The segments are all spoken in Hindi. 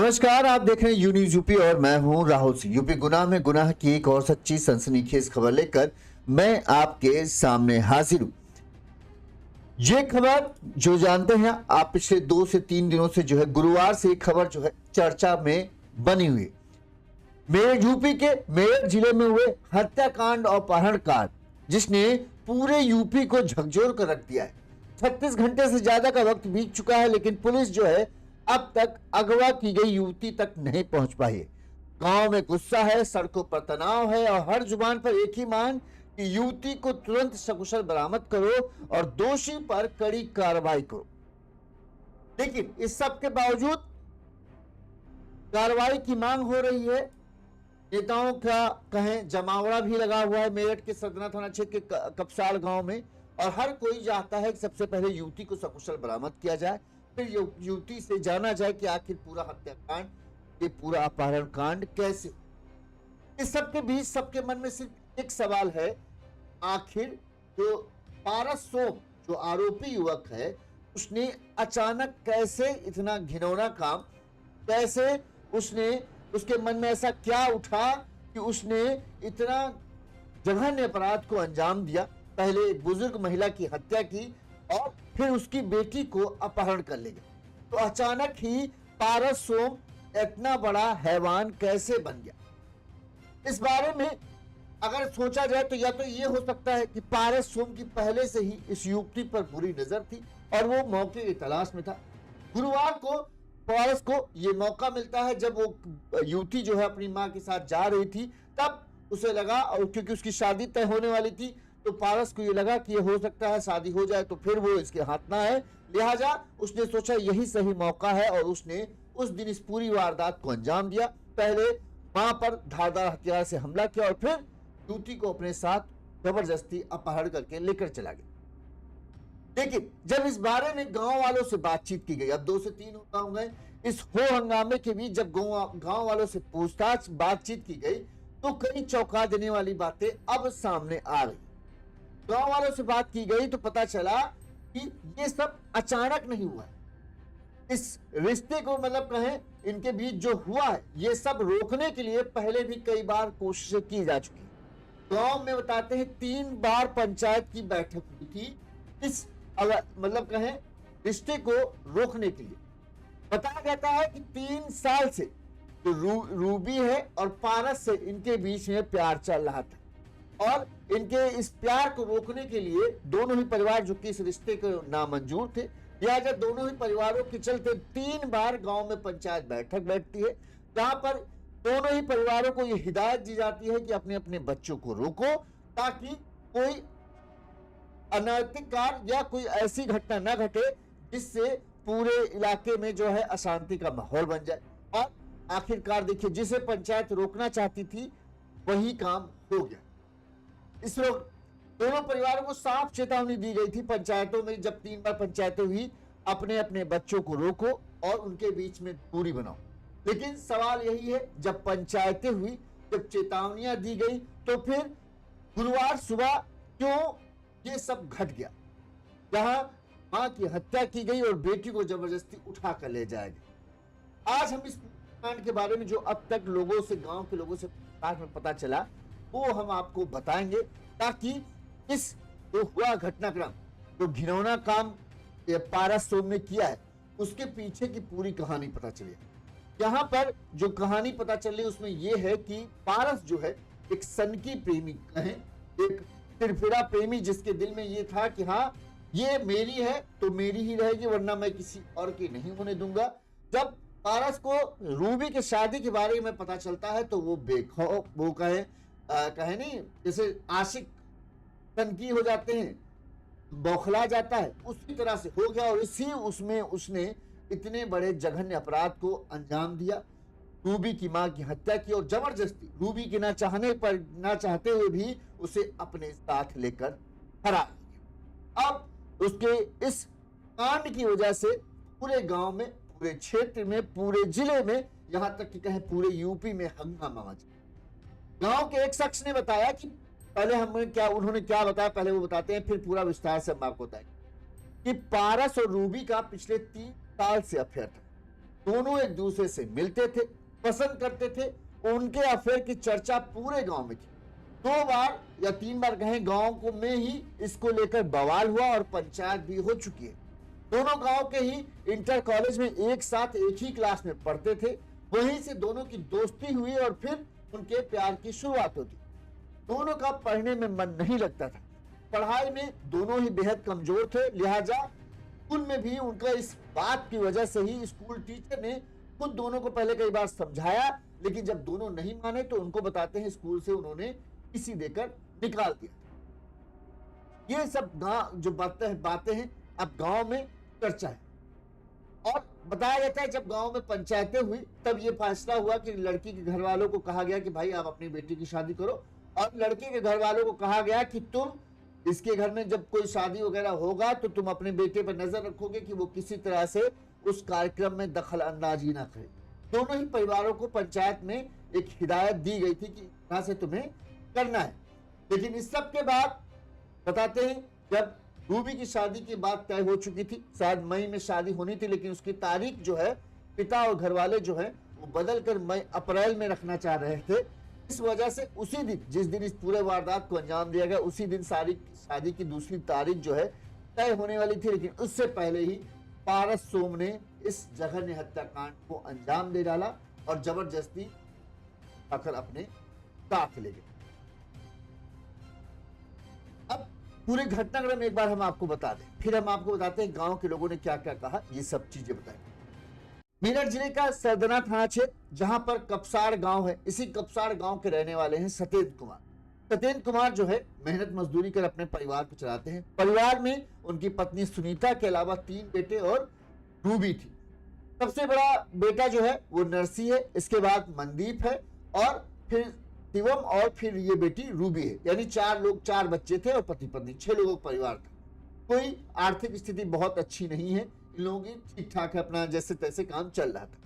नमस्कार, आप देख रहे हैं यू न्यूज यूपी और मैं हूं राहुल सिंह। यूपी गुनाह में गुनाह की एक और सच्ची सनसनीखेज खबर लेकर मैं आपके सामने हाजिर हूं। ये खबर जो जानते हैं आप, पिछले 2 से 3 दिनों से जो है गुरुवार से एक खबर जो है चर्चा में बनी हुई। मेरठ यूपी के मेरठ जिले में हुए हत्याकांड और अपहरण कांड जिसने पूरे यूपी को झकझोर कर रख दिया है। 36 घंटे से ज्यादा का वक्त बीत चुका है, लेकिन पुलिस जो है अब तक अगवा की गई युवती तक नहीं पहुंच पाई है। गांव में गुस्सा है, सड़कों पर तनाव है और हर जुबान पर एक ही मांग कि युवती को तुरंत सकुशल बरामद करो और दोषी पर कड़ी कार्रवाई करो। लेकिन इस सब के बावजूद कार्रवाई की मांग हो रही है। नेताओं का कहें जमावड़ा भी लगा हुआ है मेरठ के सदना थाना क्षेत्र के कपसाल गांव में, और हर कोई चाहता है कि सबसे पहले युवती को सकुशल बरामद किया जाए, फिर युवती से जाना जाए कि आखिर पूरा हत्याकांड, ये पूरा अपहरण कांड कैसे। इस सबके बीच सबके मन में सिर्फ एक सवाल है, आखिर जो पारस सोम जो आरोपी युवक है उसने अचानक कैसे इतना घिनौना काम, कैसे उसके मन में ऐसा क्या उठा कि उसने इतना जघन्य अपराध को अंजाम दिया। पहले एक बुजुर्ग महिला की हत्या की और फिर उसकी बेटी को अपहरण कर ले गए। तो अचानक ही पारस सोम इतना बड़ा हैवान कैसे बन गया। इस बारे में अगर सोचा जाए तो या तो ये हो सकता है कि पारस सोम की पहले से ही इस युवती पर बुरी नजर थी और वो मौके की तलाश में था। गुरुवार को पारस को ये मौका मिलता है जब वो युवती जो है अपनी मां के साथ जा रही थी, तब उसे लगा, और क्योंकि उसकी शादी तय होने वाली थी तो पारस को ये लगा कि ये हो सकता है शादी हो जाए तो फिर वो इसके हाथ ना है, लिहाजा उसने सोचा यही सही मौका है और उसने उस दिन इस पूरी वारदात को अंजाम दिया। पहले मां पर धारदार हथियार से हमला किया और फिर युवती को अपने साथ जबरदस्ती अपहरण करके लेकर चला गया। लेकिन जब इस बारे में गांव वालों से बातचीत की गई, अब 2 से 3 गांव गए, इस हो हंगामे के बीच जब गांव वालों से पूछताछ बातचीत की गई तो कई चौंका देने वाली बातें अब सामने आ रही। गांव वालों से बात की गई तो पता चला कि ये सब अचानक नहीं हुआ है। इस रिश्ते को मतलब कहें इनके बीच जो हुआ है ये सब रोकने के लिए पहले भी कई बार कोशिशें की जा चुकी है। गांव में बताते हैं 3 बार पंचायत की बैठक हुई थी इस मतलब कहें रिश्ते को रोकने के लिए। बताया जाता है कि 3 साल से जो रूबी है और पारस से इनके बीच में प्यार चल रहा था और इनके इस प्यार को रोकने के लिए दोनों ही परिवार जो कि इस रिश्ते को नामंजूर थे, लिहाजा दोनों ही परिवारों के चलते 3 बार गांव में पंचायत बैठक बैठती है जहां पर दोनों ही परिवारों को यह हिदायत दी जाती है कि अपने अपने बच्चों को रोको ताकि कोई अनैतिक कार्य या कोई ऐसी घटना न घटे जिससे पूरे इलाके में जो है अशांति का माहौल बन जाए। और आखिरकार देखिए, जिसे पंचायत रोकना चाहती थी वही काम हो गया। इस दोनों परिवारों को साफ चेतावनी दी गई थी पंचायतों में, जब 3 बार पंचायतें हुई, अपने अपने बच्चों को रोको और उनके बीच में दूरी बनाओ। लेकिन सवाल यही है, जब पंचायतें हुई, जब चेतावनियां दी गई, तो फिर गुरुवार सुबह क्यों ये सब घट गया, जहां मां की हत्या की गई और बेटी को जबरदस्ती उठा कर ले जाया गया। आज हम इस कांड के बारे में जो अब तक लोगों से, गांव के लोगों से में पता चला, वो हम आपको बताएंगे ताकि इस जो हुआ घटनाक्रम, जो घिनौना काम ये पारस सोम ने किया है, उसके पीछे की पूरी कहानी पता चले। यहाँ पर जो कहानी पता चल रही उसमें यह है कि पारस जो है एक सनकी प्रेमी कहें, एक तिरफिरा प्रेमी, जिसके दिल में ये था कि हाँ ये मेरी है तो मेरी ही रहेगी वरना मैं किसी और की नहीं होने दूंगा। जब पारस को रूबी के शादी के बारे में पता चलता है तो वो बेखौफ, वो कहे नहीं जैसे आशिक तनकी हो जाते हैं, बौखला जाता है, उसी तरह से हो गया और इसी उसमें उसने इतने बड़े जघन्य अपराध को अंजाम दिया। रूबी की मां की हत्या की और जबरदस्ती रूबी के ना चाहते हुए भी उसे अपने साथ लेकर फरार। अब उसके इस कांड की वजह से पूरे गांव में, पूरे क्षेत्र में, पूरे जिले में, यहां तक कि कहें पूरे यूपी में हंगामा मचा। गांव के एक शख्स ने बताया कि पहले उन्होंने क्या बताया, पहले वो बताते हैं फिर पूरा विस्तार से हम आपको बताएंगे कि पारस और रूबी का पिछले 3 साल से अफेयर था। दोनों एक दूसरे से मिलते थे, पसंद करते थे। उनके अफेयर की चर्चा पूरे गांव में थी। 2 बार या 3 बार कहें गांव को में ही इसको लेकर बवाल हुआ और पंचायत भी हो चुकी है। दोनों गांव के ही इंटर कॉलेज में एक साथ एक ही क्लास में पढ़ते थे। वहीं से दोनों की दोस्ती हुई और फिर उनके प्यार की शुरुआत होती। दोनों का पढ़ने में मन नहीं लगता था। पढ़ाई में दोनों ही बेहद कमजोर थे, लिहाजा स्कूल में भी उनका इस बात की वजह से ही स्कूल टीचर ने खुद दोनों को पहले कई बार समझाया, लेकिन जब दोनों नहीं माने तो उनको बताते हैं स्कूल से उन्होंने टीसी देकर निकाल दिया। ये सब गांव जो बातें हैं अब गांव में चर्चा है। और बताया जाता है जब गांव में पंचायतें हुई तब ये फैसला हुआ कि लड़की के घर वालों को कहा गया कि भाई आप अपनी बेटी की शादी करो, और लड़के के घर वालों को कहा गया कि तुम इसके घर में जब कोई शादी वगैरह होगा तो तुम अपने बेटे पर नजर रखोगे कि वो किसी तरह से उस कार्यक्रम में दखल अंदाजी ना करे। दोनों ही परिवारों को पंचायत में एक हिदायत दी गई थी कि यहाँ से तुम्हें करना है। लेकिन इस सब के बाद बताते हैं जब रूबी की शादी की बात तय हो चुकी थी, शायद मई में शादी होनी थी, लेकिन उसकी तारीख जो है पिता और घर वाले जो है वो बदल कर अप्रैल में रखना चाह रहे थे। इस वजह से उसी दिन जिस दिन इस पूरे वारदात को अंजाम दिया गया उसी दिन शादी की दूसरी तारीख जो है तय होने वाली थी। लेकिन उससे पहले ही पारस सोम ने इस जघन्य हत्याकांड को अंजाम दे डाला और जबरदस्ती आकर अपने साथ ले गए। अब पूरे घटनाक्रम एक बार हम आपको बता दें, फिर हम आपको बताते हैं गांव के लोगों ने क्या क्या कहा, ये सब चीजें बताएं। मेरठ जिले का सरदना थाना क्षेत्र जहां पर कपसाड़ गांव है, इसी कपसाड़ गांव के रहने वाले हैं सत्येंद्र कुमार। सत्येंद्र कुमार जो है मेहनत मजदूरी कर अपने परिवार को चलाते हैं। परिवार में उनकी पत्नी सुनीता के अलावा 3 बेटे और रूबी थी। सबसे बड़ा बेटा जो है वो नरसी है, इसके बाद मनदीप है और फिर शिवम और फिर ये बेटी रूबी है। यानी 4 लोग, 4 बच्चे थे और पति पत्नी, 6 लोगों का परिवार था। कोई आर्थिक स्थिति बहुत अच्छी नहीं है इन लोगों की, ठीक ठाक है, अपना जैसे तैसे काम चल रहा था।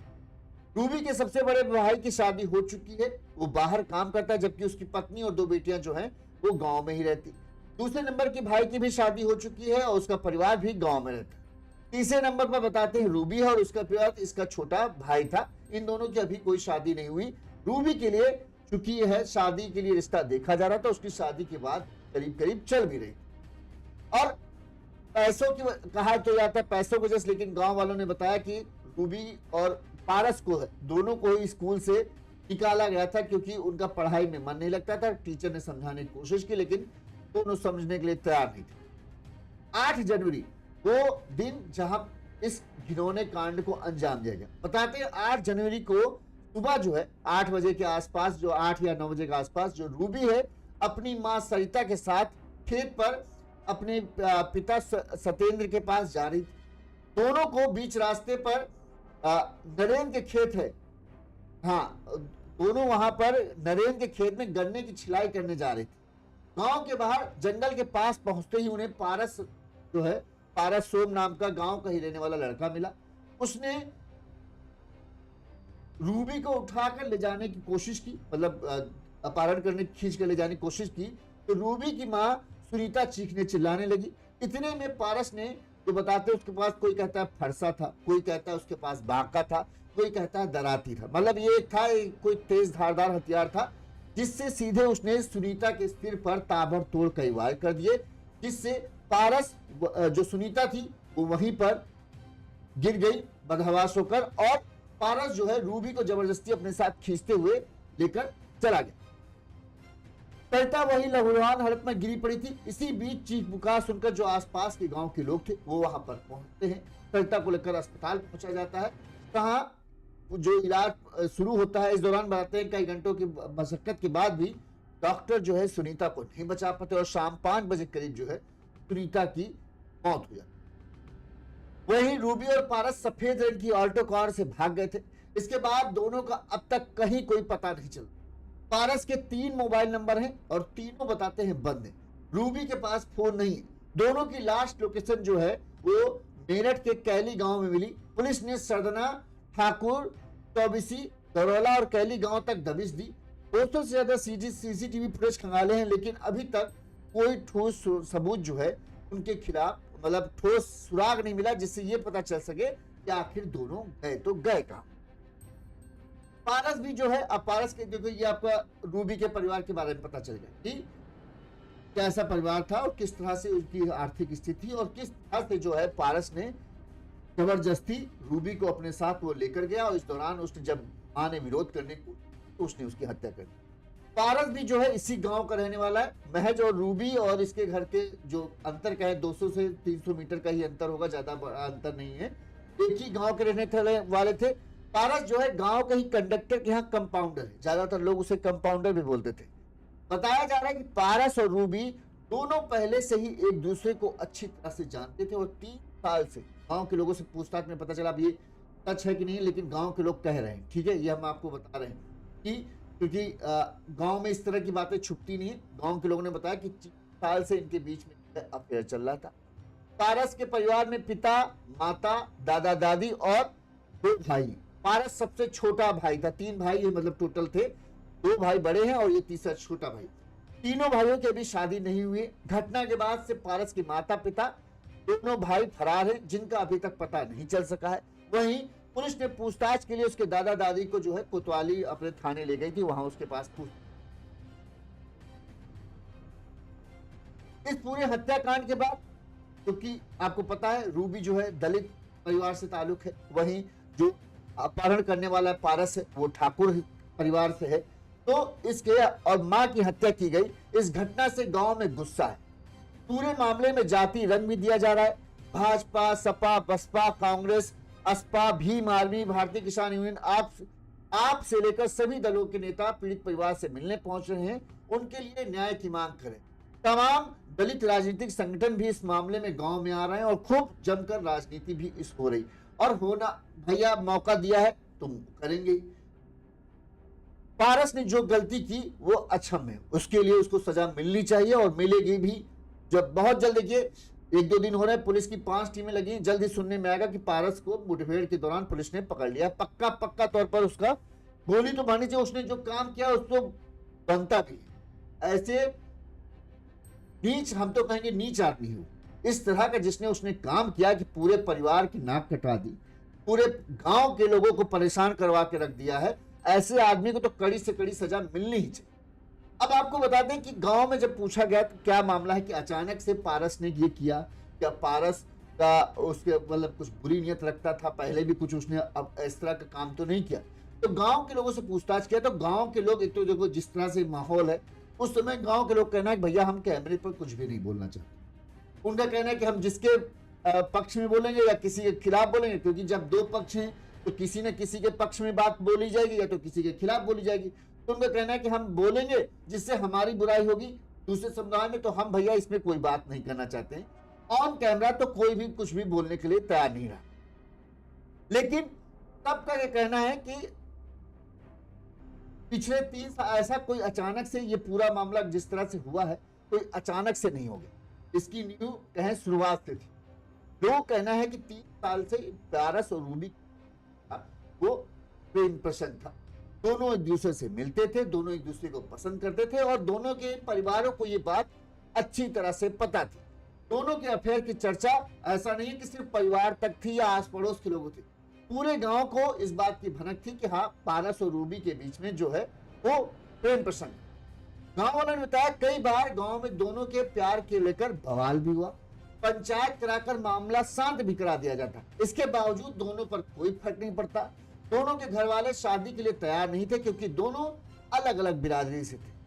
रूबी के सबसे बड़े भाई की शादी हो चुकी है, वो बाहर काम करता है, जबकि उसकी पत्नी और 2 बेटियां जो हैं वो गांव में ही रहती। दूसरे नंबर के भाई की भी शादी हो चुकी है और उसका परिवार भी गांव में रहता है। तीसरे नंबर पर बताते हैं रूबी है और उसका परिवार, इसका छोटा भाई था। इन दोनों की अभी कोई शादी नहीं हुई। रूबी के लिए चूंकि है शादी के लिए रिश्ता देखा जा रहा था, उसकी शादी के बाद करीब करीब चल भी रही। और पैसों की कहा तो जाता है पैसों की वजह से, लेकिन गांव वालों ने बताया कि रूबी और पारस को दोनों को ही स्कूल से निकाला गया था क्योंकि उनका पढ़ाई में मन नहीं लगता था। टीचर ने समझाने की कोशिश की लेकिन दोनों समझने के लिए तैयार नहीं थे। 8 जनवरी वो दिन जहां इस घिनौने कांड को अंजाम दिया गया। बताते हैं 8 जनवरी को सुबह जो है 8 बजे के आसपास, जो 8 या 9 बजे के आसपास, जो रूबी है अपनी मां सरिता के साथ खेत पर अपने पिता सत्येंद्र के पास जा रही थी। दोनों को बीच रास्ते पर नरेंद्र के खेत है, हाँ, दोनों वहां पर नरेंद्र के खेत में गन्ने की छिलाई करने जा रही थी। गांव के बाहर जंगल के पास पहुंचते ही उन्हें पारस जो है, पारस सोम नाम का गांव का ही रहने वाला लड़का मिला। उसने रूबी को उठाकर ले जाने की कोशिश की, मतलब अपहरण करने, खींच कर ले जाने की कोशिश की, तो रूबी की मां सुनीता चीखने चिल्लाने लगी। इतने में पारस ने, जो बताते उसके पास कोई कहता है फरसा था, कोई कहता है उसके पास बांका था, कोई कहता है दराती था, मतलब ये था कोई तेज धारदार हथियार था, जिससे सीधे उसने सुनीता के सिर पर ताबड़तोड़ कई वार कर दिए, जिससे पारस जो सुनीता थी वो वहीं पर गिर गई बदहवास होकर, और पारस जो है रूबी को जबरदस्ती अपने साथ खींचते हुए लेकर चला गया। सरिता वही लहूलुहान हालत में गिरी पड़ी थी। इसी बीच चीख पुकार सुनकर जो आसपास के गांव के लोग थे वो वहां पर पहुंचते हैं। सरिता को लेकर अस्पताल पहुंचा जाता है, कहाँ जो इलाज शुरू होता है। इस दौरान बताते हैं कई घंटों की मशक्कत के बाद भी डॉक्टर जो है सुनीता को नहीं बचा पाते और शाम 5 बजे करीब जो है सुनीता की मौत हो जाती। वहीं रूबी और पारस सफेद रंग की ऑल्टो कार से भाग गए थे। इसके बाद दोनों का अब तक कहीं कोई पता नहीं चला। पारस के 3 मोबाइल नंबर हैं और तीनों बताते हैं बंद है। रूबी के पास फोन नहीं है। दोनों की लास्ट लोकेशन जो है वो मेरठ के कैली गांव में मिली। पुलिस ने सरदना, ठाकुर, चौबीसी, दरौला और कैली गांव तक दबिश दी। 200 से ज्यादा सीसीटीवी फुटेज खंगाले हैं, लेकिन अभी तक कोई ठोस सबूत जो है उनके खिलाफ, मतलब ठोस सुराग नहीं मिला जिससे ये पता चल सके कि कि आखिर दोनों गए तो गए कहां। पारस भी जो है, अब पारस के देखो ये आपका रूबी के परिवार के बारे में पता चल गया कि कैसा परिवार था और किस तरह से उसकी आर्थिक स्थिति और किस तरह से जो है पारस ने जबरदस्ती रूबी को अपने साथ वो लेकर गया और इस दौरान उसने जब मां ने विरोध करने को तो उसने उसकी हत्या कर दी। पारस भी जो है इसी गांव का रहने वाला है। महज और रूबी और इसके घर के जो अंतर का है 200 से 300 मीटर का ही अंतर होगा, ज्यादा बड़ा अंतर नहीं है। एक ही गांव के रहने वाले थे। पारस जो है गांव के ही कंडक्टर के यहाँ कंपाउंडर है, ज्यादातर लोग उसे कंपाउंडर भी बोलते थे। बताया जा रहा है कि पारस और रूबी दोनों पहले से ही एक दूसरे को अच्छी तरह से जानते थे और 3 साल से गांव के लोगों से पूछताछ में पता चला, अब ये सच है कि नहीं, लेकिन गांव के लोग कह रहे हैं, ठीक है, ये हम आपको बता रहे हैं कि क्योंकि गांव में इस तरह की बातें छुपती नहीं है। गांव के लोगों ने बताया कि 3 साल से इनके बीच में अफेयर चल रहा था। पारस के परिवार में पिता, माता, दादा दादी और 2 भाई। पारस सबसे छोटा भाई था, 3 भाई ये मतलब टोटल थे, 2 भाई बड़े हैं और ये तीसरा छोटा भाई। तीनों भाइयों की अभी शादी नहीं हुई। घटना के बाद से पारस के माता पिता दोनों भाई फरार हैं, जिनका अभी तक पता नहीं चल सका है। वहीं पुलिस ने पूछताछ के लिए उसके दादा दादी को जो है कोतवाली अपने थाने ले गई थी, वहां उसके पास इस पूरे हत्याकांड के बाद, क्योंकि आपको पता है रूबी जो है दलित परिवार से ताल्लुक है, वहीं जो अपहरण करने वाला पारस है वो ठाकुर परिवार से है, तो इसके और मां की हत्या की गई। इस घटना से गांव में गुस्सा है। पूरे मामले में जाति रंग भी दिया जा रहा है। भाजपा, सपा, बसपा, कांग्रेस, असपा, भीम आर्मी, भारतीय किसान यूनियन, आप से लेकर सभी दलों के नेता पीड़ित परिवार से मिलने पहुंच रहे हैं, उनके लिए न्याय की मांग करें। तमाम दलित राजनीतिक संगठन भी इस मामले में गांव में आ रहे हैं और खूब जमकर राजनीति भी इस हो रही और होना, भैया मौका दिया है तुम करेंगे। पारस ने जो गलती की वो अक्षम्य है, उसके लिए उसको सजा मिलनी चाहिए और मिलेगी भी। जब बहुत जल्द, देखिए 1-2 दिन हो रहे हैं, पुलिस की 5 टीमें लगी, जल्द ही सुनने में आएगा कि पारस को मुठभेड़ के दौरान पुलिस ने पकड़ लिया। पक्का तौर पर उसका गोली तो मारनी चाहिए, उसने जो काम किया उसको बनता भी है। ऐसे नीच, हम तो कहेंगे नीच आदमी हो इस तरह का, जिसने उसने काम किया कि पूरे परिवार की नाक कटा दी, पूरे गांव के लोगों को परेशान करवा के रख दिया है, ऐसे आदमी को तो कड़ी से कड़ी सजा मिलनी ही चाहिए। अब आपको बता दें कि गांव में जब पूछा गया तो क्या मामला है कि अचानक से पारस ने ये किया, क्या पारस का उसके मतलब कुछ बुरी नियत रखता था, पहले भी कुछ उसने अब इस तरह का काम तो नहीं किया। तो गांव के लोगों से पूछताछ किया तो गांव के लोग, एक तो देखो जिस तरह से माहौल है उस समय गांव के लोग कहना है कि भैया हम कैमरे पर कुछ भी नहीं बोलना चाहते। उनका कहना है कि हम जिसके पक्ष में बोलेंगे या किसी के खिलाफ बोलेंगे, क्योंकि जब 2 पक्ष हैं तो किसी न किसी के पक्ष में बात बोली जाएगी या तो किसी के खिलाफ बोली जाएगी। तो उनका कहना है कि हम बोलेंगे जिससे हमारी बुराई होगी दूसरे समुदाय में, तो हम भैया इसमें कोई बात नहीं करना चाहते हैं। ऑन कैमरा तो कोई भी कुछ भी बोलने के लिए तैयार नहीं रहा। लेकिन सबका ये कहना है कि पिछले 3 साल ऐसा कोई अचानक से ये पूरा मामला जिस तरह से हुआ है, कोई अचानक से नहीं हो गया, इसकी न्यू कहें शुरुआत से थी। लोग कहना है कि 3 साल से पारस और रूबी वो प्रेम प्रसंग था, दोनों एक दूसरे से मिलते थे, दोनों एक दूसरे को पसंद करते थे और दोनों के परिवारों को ये बात अच्छी तरह से पता थी। दोनों के अफेयर की चर्चा ऐसा नहीं है कि सिर्फ परिवार तक थी या आस पड़ोस के लोगों थे, पूरे गांव को इस बात की भनक थी कि हाँ पारस और रूबी के बीच में जो है वो प्रेम प्रसंग। गांव वालों ने बताया कई बार गांव में दोनों के प्यार के लेकर बवाल भी हुआ, पंचायत कराकर मामला शांत भी करा दिया जाता, इसके बावजूद दोनों पर कोई फर्क नहीं पड़ता। दोनों के घर वाले शादी के लिए तैयार नहीं थे क्योंकि दोनों अलग अलग बिरादरी से थे।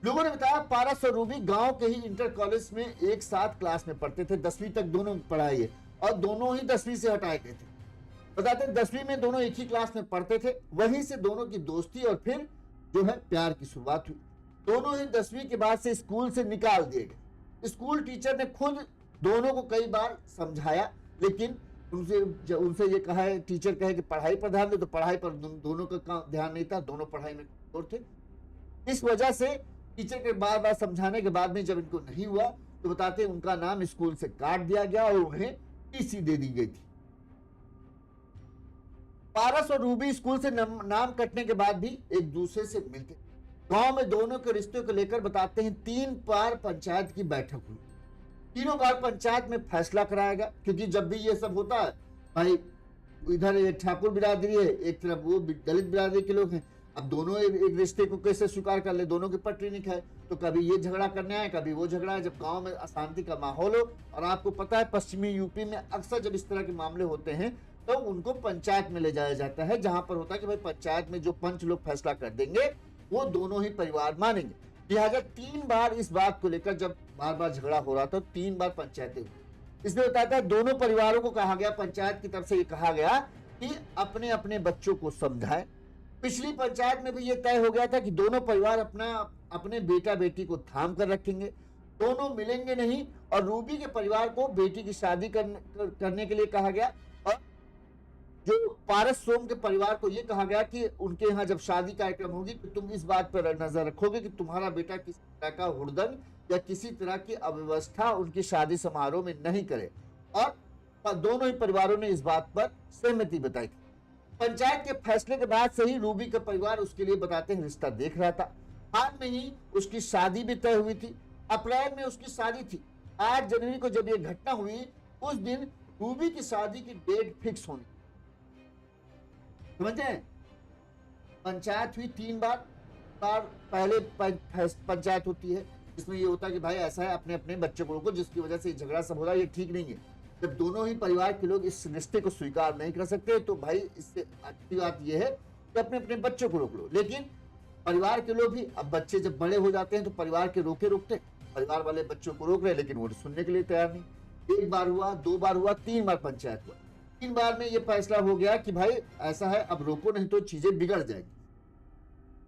लोगों ने बताया पारस और रूबी गांव के ही इंटर कॉलेज में एक साथ क्लास में पढ़ते थे, 10वीं तक दोनों पढ़ाई है और दोनों ही 10वीं से हटाए गए थे। बताते 10वीं में दोनों एक ही क्लास में पढ़ते थे, वहीं से दोनों की दोस्ती और फिर जो है प्यार की शुरुआत हुई। दोनों ही 10वीं के बाद से स्कूल से निकाल दिए गए। स्कूल टीचर ने खुद दोनों को कई बार समझाया, लेकिन उनसे ये कहा है, टीचर कहे कि पढ़ाई पर ध्यान दे, तो पढ़ाई पर दोनों का ध्यान नहीं था, दोनों पढ़ाई में कमजोर थे। इस वजह से टीचर के बार बार समझाने के बाद में जब इनको नहीं हुआ तो बताते उनका नाम स्कूल से काट दिया गया और उन्हें टीसी दे दी गई थी। पारस और रूबी स्कूल से नाम कटने के बाद भी एक दूसरे से मिलते। गांव में दोनों के रिश्ते को लेकर बताते हैं 3 बार पंचायत की बैठक हुई, तीनों बार पंचायत में फैसला कराया गया, क्योंकि जब भी ये सब होता है भाई इधर एक ठाकुर बिरादरी है, एक तरफ वो दलित बिरादरी के लोग हैं। अब दोनों एक रिश्ते को कैसे स्वीकार कर ले, दोनों की पटरी नहीं खाए, तो कभी ये झगड़ा करने आए, कभी वो झगड़ा है। जब गांव में अशांति का माहौल हो, और आपको पता है पश्चिमी यूपी में अक्सर जब इस तरह के मामले होते हैं तो उनको पंचायत में ले जाया जाता है, जहां पर होता है कि भाई पंचायत में जो पंच लोग फैसला कर देंगे वो दोनों ही परिवार मानेंगे। लिहाजा 3 बार इस बात को लेकर जब बार बार झगड़ा हो रहा था, 3 बार पंचायतें हुई। इसमें बताता है दोनों परिवारों को कहा गया, पंचायत की तरफ से ये कहा गया कि अपने अपने बच्चों को समझाएं। पिछली पंचायत में भी ये तय हो गया था कि दोनों परिवार अपने बेटा बेटी को थाम कर रखेंगे, दोनों मिलेंगे नहीं। और रूबी के परिवार को बेटी की शादी करने के लिए कहा गया, और जो पारस सोम के परिवार को यह कहा गया कि उनके यहाँ जब शादी कार्यक्रम होगी तो तुम इस बात पर नजर रखोगे कि तुम्हारा बेटा किसी तरह का हुड़दंग या किसी तरह की अव्यवस्था उनकी शादी समारोह में नहीं करे। और दोनों ही परिवारों ने इस बात पर सहमति बताई थी। पंचायत के फैसले के बाद से ही रूबी का परिवार उसके लिए बताते हैं रिश्ता देख रहा था। हाल में ही उसकी शादी भी तय हुई थी, अप्रैल में उसकी शादी थी। 8 जनवरी को जब यह घटना हुई, उस दिन रूबी की शादी की डेट फिक्स होनी, समझे। पंचायत हुई 3 बार। पहले पंचायत होती है जिसमें ये होता है कि भाई ऐसा है, अपने अपने बच्चों को रोको, जिसकी वजह से झगड़ा सब हो रहा है, ये ठीक नहीं है। जब दोनों ही परिवार के लोग इस रिश्ते को स्वीकार नहीं कर सकते तो भाई इससे अच्छी बात यह है कि अपने अपने बच्चों को रोक लो। लेकिन परिवार के लोग भी, अब बच्चे जब बड़े हो जाते हैं तो परिवार के रोकते, परिवार वाले बच्चों को रोक रहे, लेकिन वो सुनने के लिए तैयार नहीं। 1 बार हुआ, 2 बार हुआ, 3 बार पंचायत हुआ। 3 बार में ये फैसला हो गया कि भाई ऐसा है, अब रोको नहीं तो चीजें बिगड़ जाएगी।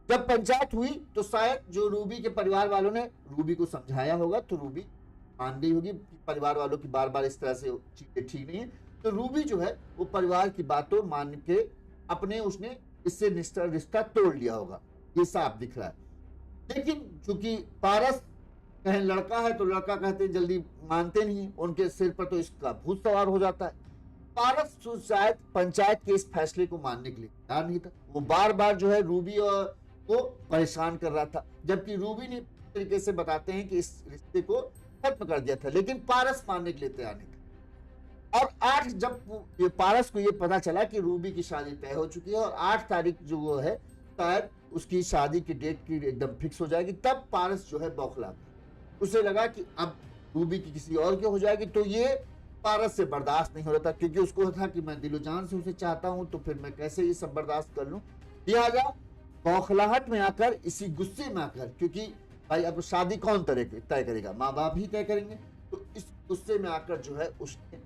जब पंचायत हुई तो शायद जो रूबी के परिवार वालों ने रूबी को समझाया होगा, तो रूबी मान गई होगी। परिवार वालों की बार बार इस तरह से चीजें ठीक नहीं है, तो रूबी जो है वो परिवार की बातों मान के अपने उसने इससे रिश्ता तोड़ लिया होगा, ये साफ दिख रहा है। लेकिन चूंकि पारस कहें लड़का है तो लड़का कहते जल्दी मानते नहीं, उनके सिर पर तो इसका भूत सवार हो जाता है। पारस शायद पंचायत के इस फैसले को मानने के लिए तैयार नहीं था। वो बार बार जो है रूबी को परेशान कर रहा था, जबकि रूबी ने तरीके से बताते हैं कि इस रिश्ते को खत्म कर दिया था, लेकिन पारस मानने के लिए तैयार नहीं था। और 8 जब पारस को ये पता चला कि रूबी की शादी तय हो चुकी है और 8 तारीख जो वो है शायद उसकी शादी की डेट की एकदम फिक्स हो जाएगी, तब पारस जो है बौखला गया। उसे लगा कि अब रूबी की किसी और की हो जाएगी, तो ये पारस से बर्दाश्त नहीं हो रहा था, क्योंकि उसको था कि मैं दिलो जान से उसे चाहता हूं, तो फिर मैं कैसे ये सब बर्दाश्त कर लूं। लिहाजा बौखलाहट में आकर, इसी गुस्से में आकर, क्योंकि भाई अब शादी कौन तय करेगा, माँ बाप ही तय करेंगे, तो इस गुस्से में आकर जो है उसने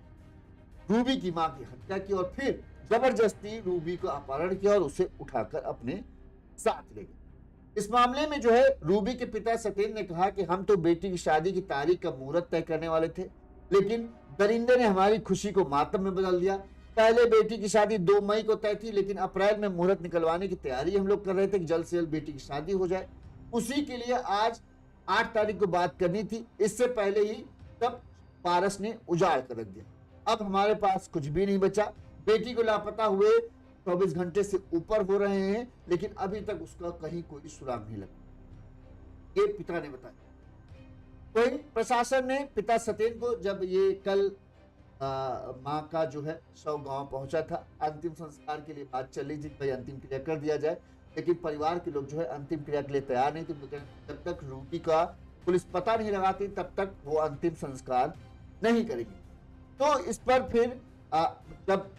रूबी की माँ की हत्या की और फिर जबरदस्ती रूबी को अपहरण किया और उसे उठाकर अपने साथ ले गए। इस मामले में जो है रूबी के पिता सत्येंद्र ने कहा कि हम तो बेटी की शादी की तारीख का मुहूर्त तय करने वाले थे, लेकिन दरिंदे ने हमारी खुशी को मातम में बदल दिया। पहले बेटी की शादी 2 मई को तय थी, लेकिन अप्रैल में मुहूर्त निकलवाने की तैयारी हम लोग कर रहे थे कि जल्द से जल्द बेटी की शादी हो जाए। उसी के लिए आज 8 तारीख को बात करनी थी, इससे पहले ही तब पारस ने उजाड़ कर रख दिया। अब हमारे पास कुछ भी नहीं बचा। बेटी को लापता हुए 24 घंटे से ऊपर हो रहे हैं, लेकिन अभी तक उसका कहीं कोई सुराग नहीं लगा, ये पिता ने बताया। वहीं प्रशासन ने पिता सत्येंद्र को, जब ये कल मां का जो है शव गांव पहुंचा था, अंतिम संस्कार के लिए बात चल रही थी, भाई अंतिम क्रिया कर दिया जाए, लेकिन परिवार के लोग जो है अंतिम क्रिया के लिए तैयार नहीं थे। जब तक रूबी का पुलिस पता नहीं लगाती तब तक वो अंतिम संस्कार नहीं करेगी। तो इस पर फिर जब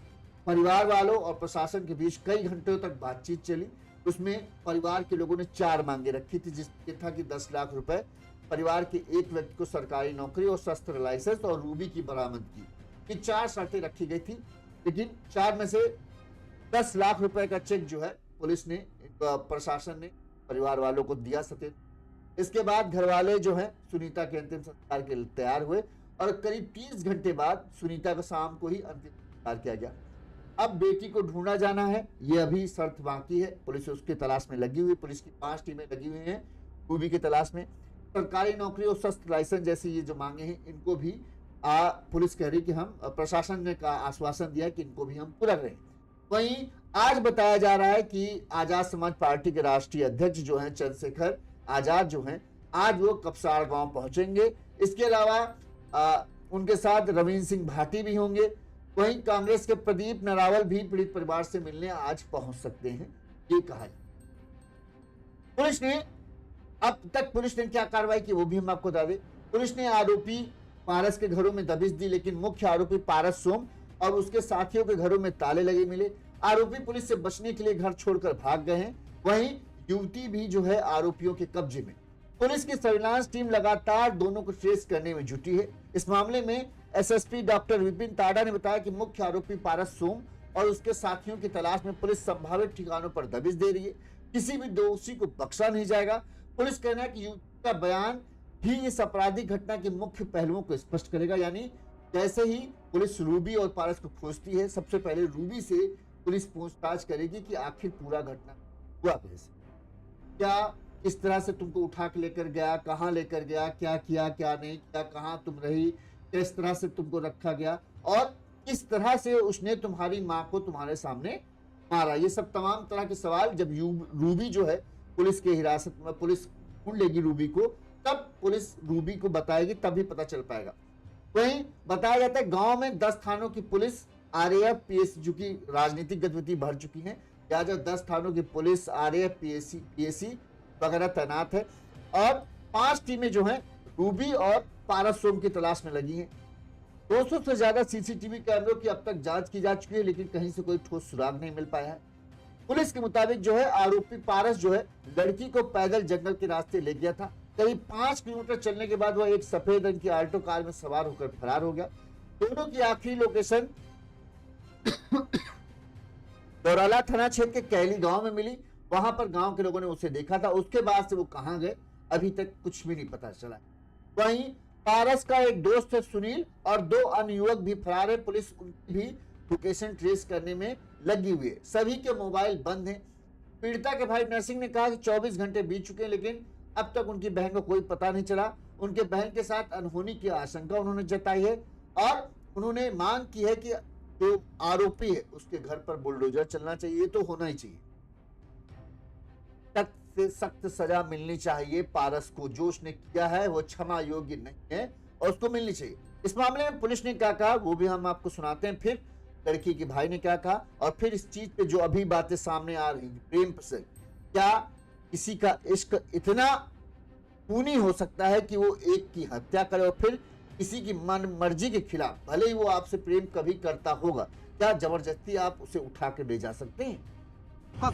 परिवार वालों और प्रशासन के बीच कई घंटों तक बातचीत चली, उसमें परिवार के लोगों ने 4 मांगे रखी थी, जिसके था कि 10 लाख रुपए, परिवार के एक व्यक्ति को सरकारी नौकरी और शस्त्र लाइसेंस और रूबी की बरामदगी, ये 4 शर्तें रखी गई थी। लेकिन 4 में से 10 लाख रुपए का चेक जो है पुलिस ने, प्रशासन ने परिवार वालों को दिया सत्येंद्र। इसके बाद घर वाले जो है सुनीता के अंतिम संस्कार के लिए तैयार हुए और करीब 30 घंटे बाद सुनीता का शाम को ही अंतिम संस्कार किया गया। अब बेटी को ढूंढा जाना है, ये अभी शर्त बाकी है। पुलिस उसकी तलाश में लगी हुई, पुलिस की 5 टीमें लगी हुई हैं रूबी की तलाश में। सरकारी नौकरी और शस्त्र लाइसेंस जैसी ये जो मांगे हैं, इनको भी पुलिस कह रही कि हम, प्रशासन ने का आश्वासन दिया कि इनको भी हम पूरा करें। वहीं आज बताया जा रहा है कि आजाद समाज पार्टी के राष्ट्रीय अध्यक्ष जो हैं चंद्रशेखर आजाद जो हैं, आज वो कपसाड़ गांव पहुंचेंगे। इसके अलावा उनके साथ रवींद्र सिंह भाटी भी होंगे। वहीं कांग्रेस के प्रदीप नारावल भी पीड़ित परिवार से मिलने आज पहुंच सकते हैं, ये कहा। पुलिस ने अब तक क्या कार्रवाई की वो भी हम आपको बता दें। पुलिस ने आरोपी पारस के घरों में दबिश दी, लेकिन मुख्य आरोपी पारस सोम और उसके साथियों के घरों में ताले लगे मिले। आरोपी पुलिस से बचने के लिए घर छोड़कर भाग गए हैं। वहीं युवती भी जो है आरोपियों के कब्जे में। पुलिस की सर्विलांस टीम लगातार दोनों को ट्रेस करने में जुटी है। इस मामले में एसएसपी डॉक्टर विपिन ताड़ा ने बताया कि मुख्य आरोपी पारस सोम और उसके साथियों की तलाश में पुलिस संभावित ठिकानों पर दबिश दे रही है। किसी भी दोषी को बख्शा नहीं जाएगा। पुलिस कहना है कि युवती का बयान ही इस आपराधिक घटना के मुख्य पहलुओं को स्पष्ट करेगा। यानी जैसे ही पुलिस रूबी और पारस को खोजती है, सबसे पहले रूबी से पुलिस पूछताछ करेगी कि आखिर पूरा घटना हुआ कैसे, क्या इस तरह से तुमको उठा के लेकर गया, कहाँ लेकर गया, क्या किया क्या नहीं किया, कहाँ तुम रही, किस तरह से तुमको रखा गया और किस तरह से उसने तुम्हारी माँ को तुम्हारे सामने मारा। ये सब तमाम तरह के सवाल जब रूबी जो है पुलिस के हिरासत में, पुलिस ढूंढ लेगी रूबी को, तब पुलिस रूबी को बताएगी, तभी पता चल पाएगा। वहीं बताया जाता है गांव में 10 थानों की पुलिस, आरएएफ, पीएसी की राजनीतिक गतिविधि बढ़ चुकी है। यहाँ जो 10 थानों की पुलिस, आरएएफ, पीएसी वगैरह तैनात है और 5 टीमें जो हैं रूबी और पारस सोम की तलाश में लगी हैं। 200 से ज्यादा सीसीटीवी कैमरों की अब तक जांच की जा चुकी है, लेकिन कहीं से कोई ठोस सुराग नहीं मिल पाया है। पुलिस के मुताबिक जो है आरोपी पारस जो है लड़की को पैदल जंगल के रास्ते ले गया था। करीब 5 किलोमीटर चलने के बाद वह एक सफेद रंग की आल्टो कार में सवार होकर फरार हो गया। दोनों की आखिरी लोकेशन दौराला थाना क्षेत्र के कैली गांव में मिली। वहां पर गांव के लोगों ने उसे देखा था। उसके बाद से वो कहां गए अभी तक कुछ भी नहीं पता चला। वहीं पारस का एक दोस्त है सुनील और 2 अन्य युवक भी फरार है। पुलिस उनकी भी लोकेशन ट्रेस करने में लगी हुई है। सभी के मोबाइल बंद हैं। पीड़िता के भाई नरसिंह ने कहा कि 24 घंटे बीत चुके हैं, लेकिन अब तक उनकी बहन को कोई पता नहीं चला। उनके बहन के साथ अनहोनी की आशंका उन्होंने जताई है और उन्होंने मांग की है कि जो आरोपी है उसके घर पर बुलडोजर चलना चाहिए, तो होना ही चाहिए। सख्त से सख्त सजा मिलनी चाहिए पारस को। जो उसने किया है वो क्षमा योग्य नहीं है और उसको मिलनी चाहिए। इस मामले में पुलिस ने क्या कहा वो भी हम आपको सुनाते हैं। फिर लड़की के भाई ने क्या कहा और फिर इस चीज पे जो अभी बातें सामने आ रही प्रेम से, क्या किसी का इश्क इतना खूनी हो सकता है कि वो एक की हत्या करे और फिर किसी की मन मर्जी के खिलाफ, भले ही वो आपसे प्रेम कभी करता होगा, क्या जबरदस्ती आप उसे उठा के ले जा सकते हैं?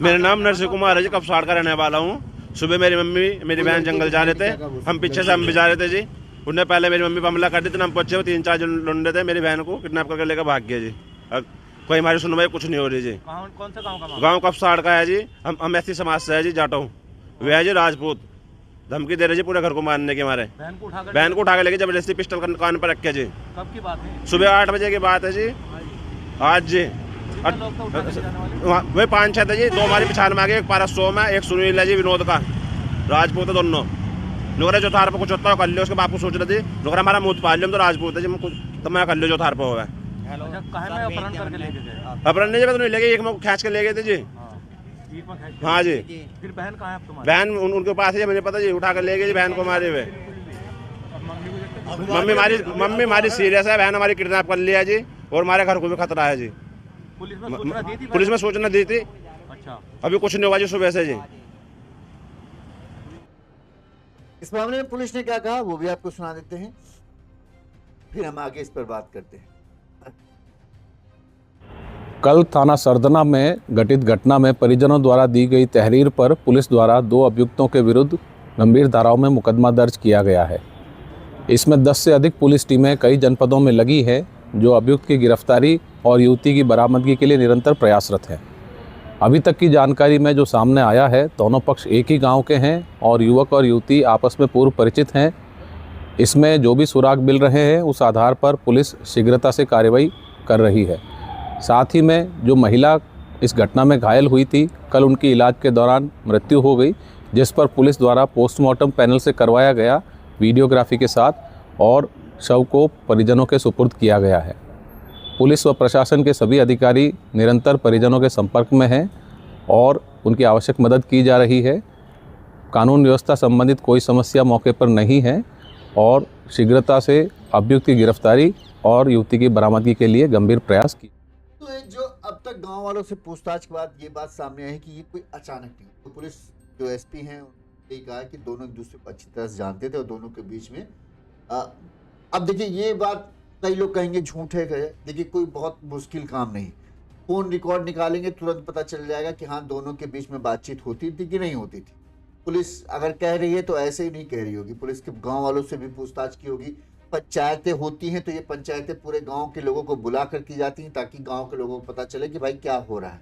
मेरा नाम नरसिंह कुमार है जी, कपसाड़ का रहने वाला हूँ। सुबह मेरी मम्मी मेरी बहन जंगल जा रहे थे, हम पीछे से हम भी जा रहे थे जी। उन्हें पहले मेरी मम्मी पर हमला कर दी थी। हम पहुंचे हुए 3-4 जन लुंडे थे, मेरी बहन को किडनैप करके लेकर भाग गए जी। कोई हमारी सुनवाई कुछ नहीं हो रही जी। कौन सा गांव का? गाँव कपसाड़ का है जी। हम ऐसी समाज से है जी, जाटा हूँ। वे है जी राजपूत। धमकी दे रहे जी पूरे घर को मारने के हमारे। बहन को उठा के लेके जबरदस्ती पिस्टल कान पर रखे जी। कब की बात है? सुबह 8 बजे की बात है जी, आज जी। वही 5-6 थे जी। 2 हमारी पिछाड़ में आ गए, एक पारस सोम है, एक सुनील है जी, विनोद का, राजपूत है दोनों। नुकरे जो थार पर कुछ होता है कर लियो, उसके बाप को सोच रहे थे नुकरा हमारा मुँह पाल लियो, हम तो राजपूत है जी, तो मैं कर लियो जो थार पर होगा। अपहरण करके लेके गए? अपहरण नहीं, जब तो नहीं ले गए, एक में खींच के ले गए थे जी। हाँ जी। फिर बहन कहाँ है तुम्हारी? बहन उनके पास है, मुझे पता जी, उठा कर ले गए जी बहन को मारे हुए। मम्मी हमारी सीरियस है, बहन हमारी किडनैप कर लिया जी और हमारे घर को भी खतरा है जी। पुलिस में सूचना दी थी? पुलिस में सूचना दी थी। अच्छा, अभी कुछ नहीं हुआ जी सुबह से जी। इस मामले में पुलिस ने क्या कहा वो भी आपको सुना देते हैं, फिर हम आगे इस पर बात करते हैं। कल थाना सरदना में घटित घटना में परिजनों द्वारा दी गई तहरीर पर पुलिस द्वारा 2 अभियुक्तों के विरुद्ध गंभीर धाराओं में मुकदमा दर्ज किया गया है। इसमें 10 से अधिक पुलिस टीमें कई जनपदों में लगी है, जो अभियुक्त की गिरफ्तारी और युवती की बरामदगी के लिए निरंतर प्रयासरत हैं। अभी तक की जानकारी में जो सामने आया है, दोनों पक्ष एक ही गाँव के हैं और युवक और युवती आपस में पूर्व परिचित हैं। इसमें जो भी सुराग मिल रहे हैं उस आधार पर पुलिस शीघ्रता से कार्रवाई कर रही है। साथ ही में जो महिला इस घटना में घायल हुई थी, कल उनकी इलाज के दौरान मृत्यु हो गई, जिस पर पुलिस द्वारा पोस्टमार्टम पैनल से करवाया गया वीडियोग्राफी के साथ और शव को परिजनों के सुपुर्द किया गया है। पुलिस व प्रशासन के सभी अधिकारी निरंतर परिजनों के संपर्क में हैं और उनकी आवश्यक मदद की जा रही है। कानून व्यवस्था संबंधित कोई समस्या मौके पर नहीं है और शीघ्रता से अभियुक्त की गिरफ्तारी और युवती की बरामदगी के लिए गंभीर प्रयास किए। तो ये जो अब तक गांव वालों से पूछताछ के बाद ये बात सामने आई कि ये कोई अचानक नहीं, तो पुलिस जो एसपी हैं उन्होंने कहा कि दोनों एक दूसरे को अच्छी तरह से जानते थे और दोनों के बीच में अब देखिए ये बात कई लोग कहेंगे झूठ है, देखिए कोई बहुत मुश्किल काम नहीं, फोन रिकॉर्ड निकालेंगे तुरंत पता चल जाएगा कि हाँ दोनों के बीच में बातचीत होती थी कि नहीं होती थी। पुलिस अगर कह रही है तो ऐसे ही नहीं कह रही होगी, पुलिस के गांव वालों से भी पूछताछ की होगी। पंचायतें होती हैं तो ये पंचायतें पूरे गांव के लोगों को बुला कर की जाती हैं ताकि गांव के लोगों को पता चले कि भाई क्या हो रहा है।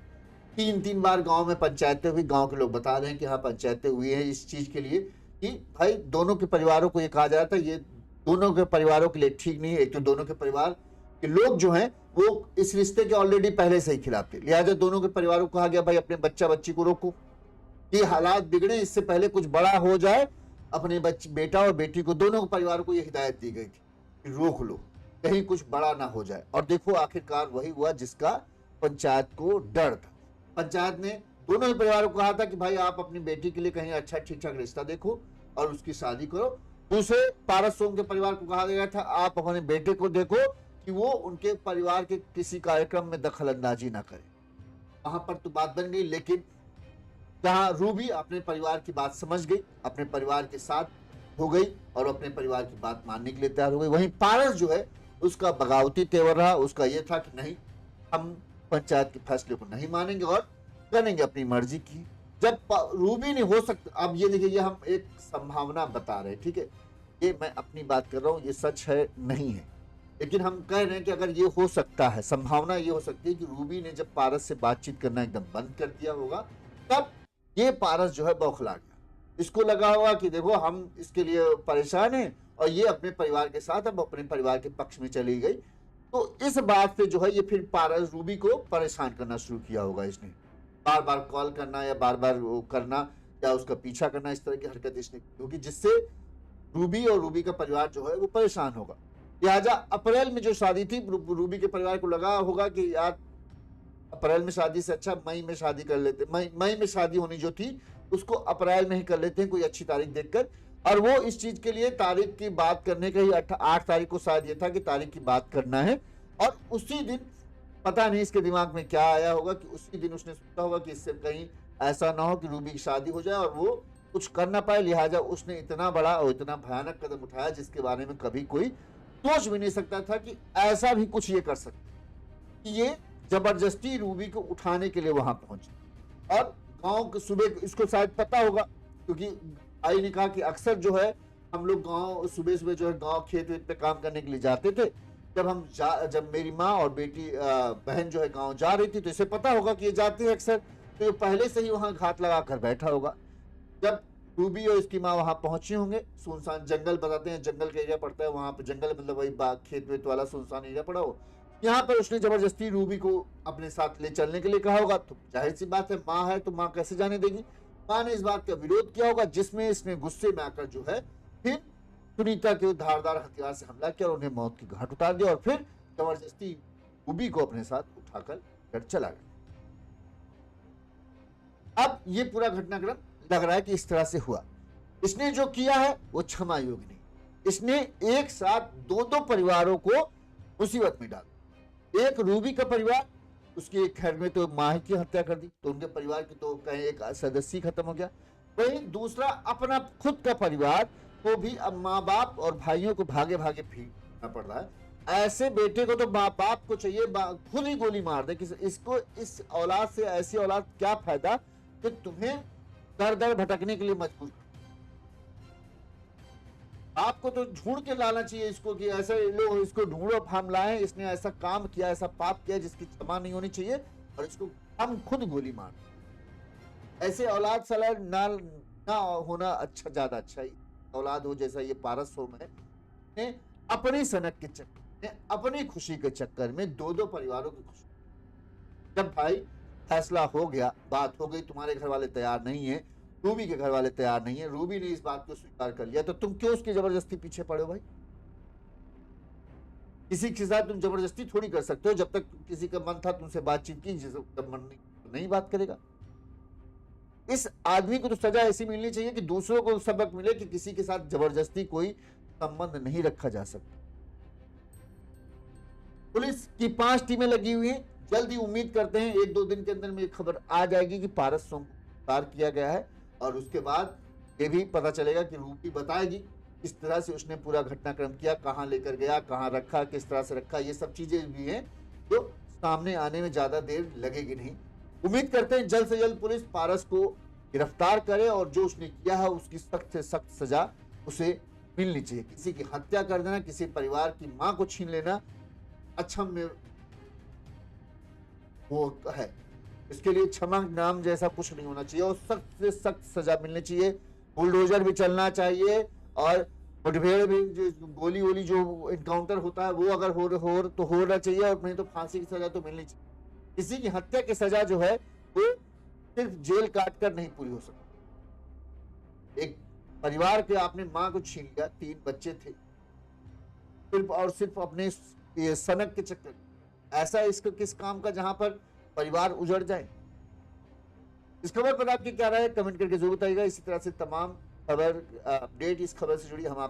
3-3 बार गांव में पंचायतें हुई, गांव के लोग बता रहे हैं कि हाँ पंचायतें हुई हैं इस चीज के लिए कि भाई दोनों के परिवारों को ये कहा जा रहा था ये दोनों के परिवारों के लिए ठीक नहीं है। एक तो दोनों के परिवार के लोग जो हैं वो इस रिश्ते के ऑलरेडी पहले से ही खिलाफ थे, लिहाजा दोनों के परिवारों को कहा गया भाई अपने बच्चा बच्ची को रोको, ये हालात बिगड़े इससे पहले कुछ बड़ा हो जाए, अपने बेटा और बेटी को दोनों परिवारों को ये हिदायत दी गई थी कि रोक लो कहीं कुछ बड़ा ना हो जाए। और देखो आखिरकार वही हुआ जिसका पंचायत को डर था। पंचायत ने दोनों ही परिवारों को कहा था कि भाई आप अपनी बेटी के लिए कहीं अच्छा ठीक ठाक रिश्ता देखो और उसकी शादी करो। दूसरे पारस सोम के परिवार को कहा गया था आप अपने बेटे को देखो कि वो उनके परिवार के किसी कार्यक्रम में दखल अंदाजी ना करे। वहां पर तो बात बन गई, लेकिन जहां रूबी अपने परिवार की बात समझ गई, अपने परिवार के साथ हो गई और अपने परिवार की बात मानने के लिए तैयार हो गई, वहीं पारस जो है उसका बगावती तेवर रहा। उसका यह था कि नहीं हम पंचायत के फैसले को नहीं मानेंगे और करेंगे अपनी मर्जी की। जब रूबी ने हो सकता, अब ये देखिए ये हम एक संभावना बता रहे हैं, ठीक है, ये मैं अपनी बात कर रहा हूँ, ये सच है नहीं है, लेकिन हम कह रहे हैं कि अगर ये हो सकता है, संभावना ये हो सकती है कि रूबी ने जब पारस से बातचीत करना एकदम बंद कर दिया होगा तब ये पारस जो है बौखला गया। इसको लगा होगा कि देखो हम इसके लिए परेशान हैं और ये अपने परिवार के साथ अब अपने परिवार के पक्ष में चली गई। तो इस बात से जो है ये फिर पारस रूबी को परेशान करना शुरू किया होगा, इसने बार बार कॉल करना या बार बार वो करना या उसका पीछा करना, इस तरह की हरकत इसने की होगी जिससे रूबी और रूबी का परिवार जो है वो परेशान होगा। लिहाजा अप्रैल में जो शादी थी रूबी के परिवार को लगा होगा कि यार अप्रैल में शादी से अच्छा मई में शादी कर लेते, मई में शादी होनी जो थी उसको अप्रैल में ही कर लेते हैं कोई अच्छी तारीख देखकर। और वो इस चीज के लिए तारीख की बात करने का ही 8 तारीख को शायद ये था कि तारीख की बात करना है। और उसी दिन पता नहीं इसके दिमाग में क्या आया होगा कि उसी दिन उसने सोचा होगा कि इससे कहीं ऐसा ना हो कि रूबी की शादी हो जाए और वो कुछ कर ना पाए। लिहाजा उसने इतना बड़ा और इतना भयानक कदम उठाया जिसके बारे में कभी कोई सोच भी नहीं सकता था कि ऐसा भी कुछ ये कर सकता। ये जबरदस्ती रूबी को उठाने के लिए वहां पहुंचे और गांव के सुबह इसको शायद पता होगा क्योंकि आई ने कहा कि अक्सर जो है हम लोग गांव सुबह सुबह जो है गांव खेत वेत पे काम करने के लिए जाते थे। जब मेरी माँ और बेटी बहन जो है गांव जा रही थी तो इसे पता होगा कि ये जाती है अक्सर, तो ये पहले से ही वहां घात लगा कर बैठा होगा। जब रूबी और इसकी माँ वहां पहुंचे होंगे, सुनसान जंगल बताते हैं, जंगल का एरिया पड़ता है वहां पर, जंगल मतलब वही बाग खेत वेत वाला सुनसान एरिया पड़ा हो, यहाँ पर उसने जबरदस्ती रूबी को अपने साथ ले चलने के लिए कहा होगा। तो जाहिर सी बात है माँ है तो माँ कैसे जाने देगी, माँ ने इस बात का विरोध किया होगा जिसमें इसने गुस्से में आकर जो है फिर सुनीता के धारदार हथियार से हमला किया और उन्हें मौत की घाट उतार दिया और फिर जबरदस्ती रूबी को अपने साथ उठाकर घर चला गया। अब ये पूरा घटनाक्रम लग रहा है कि इस तरह से हुआ। इसने जो किया है वो क्षमा योग्य नहीं, इसने एक साथ दो परिवारों को मुसीबत में डाला। एक रूबी का परिवार, उसकी एक घर में तो माँ की हत्या कर दी तो उनके परिवार की तो कहीं एक सदस्य खत्म हो गया। वहीं दूसरा अपना खुद का परिवार को भी अब माँ बाप और भाइयों को भागे भागे फेंकना पड़ रहा है। ऐसे बेटे को तो माँ बाप को चाहिए खुद ही गोली मार दे कि इसको इस औलाद से ऐसी औलाद क्या फायदा कि तुम्हें दर दर भटकने के लिए मजबूर। आपको तो ढूंढ के लाना चाहिए इसको कि ऐसे लोग इसको ढूंढो हम लाए, इसने ऐसा काम किया ऐसा पाप किया जिसकी क्षमा नहीं होनी चाहिए और इसको हम खुद गोली मार। ऐसे औलाद सलाह ना होना अच्छा, ज्यादा अच्छा ही औलाद हो जैसा ये पारस होम है ने अपनी सनक के चक्कर में, अपनी खुशी के चक्कर में दो परिवारों की खुशी। जब भाई फैसला हो गया, बात हो गई, तुम्हारे घर वाले तैयार नहीं है, रूबी के घर वाले तैयार नहीं है, रूबी ने इस बात को स्वीकार कर लिया, तो तुम क्यों उसकी जबरदस्ती पीछे पड़े हो भाई? किसी के साथ तुम जबरदस्ती थोड़ी कर सकते हो, जब तक किसी का मन था तुमसे बातचीत की, जिसका मन नहीं बात करेगा। इस आदमी को तो सजा ऐसी मिलनी चाहिए कि दूसरों को सबक मिले कि किसी के साथ जबरदस्ती कोई संबंध नहीं रखा जा सकता। पुलिस की 5 टीमें लगी हुई हैं। जल्दी उम्मीद करते हैं 1-2 दिन के अंदर में ये खबर आ जाएगी कि पारस सोम को गिरफ्तार किया गया है, और उसके बाद ये भी पता चलेगा कि रूपी बताएगी किस तरह से उसने पूरा घटनाक्रम किया, कहाँ लेकर गया, कहाँ रखा, किस तरह से रखा। ये सब चीजें भी हैं जो सामने आने में ज्यादा देर लगेगी नहीं। उम्मीद करते हैं जल्द से जल्द पुलिस पारस को गिरफ्तार करे और जो उसने किया है उसकी सख्त से सख्त सजा उसे मिलनी चाहिए। किसी की हत्या कर देना, किसी परिवार की मां को छीन लेना अक्षम में वो है, इसके लिए क्षमा नाम जैसा कुछ नहीं होना चाहिए और सख्त से सख्त सजा मिलनी चाहिए। बुलडोजर भी चलना चाहिए और मुठभेड़ भी, जो गोली वोली जो इनकाउंटर होता है वो अगर हो तो होना चाहिए, और नहीं तो फांसी की सजा तो मिलनी चाहिए। किसी की हत्या की सजा जो है वो सिर्फ जेल काट कर नहीं पूरी हो सकती। एक परिवार के आपने मां को छीन लिया, 3 बच्चे थे, सिर्फ और सिर्फ अपने ये सनक के चक्कर, ऐसा इसका किस काम का जहां पर परिवार उजड़ जाए। इस खबर पर आपकी क्या राय है कमेंट करके जरूर बताइएगा। इसी तरह से तमाम खबर अपडेट इस खबर से जुड़ी हम आप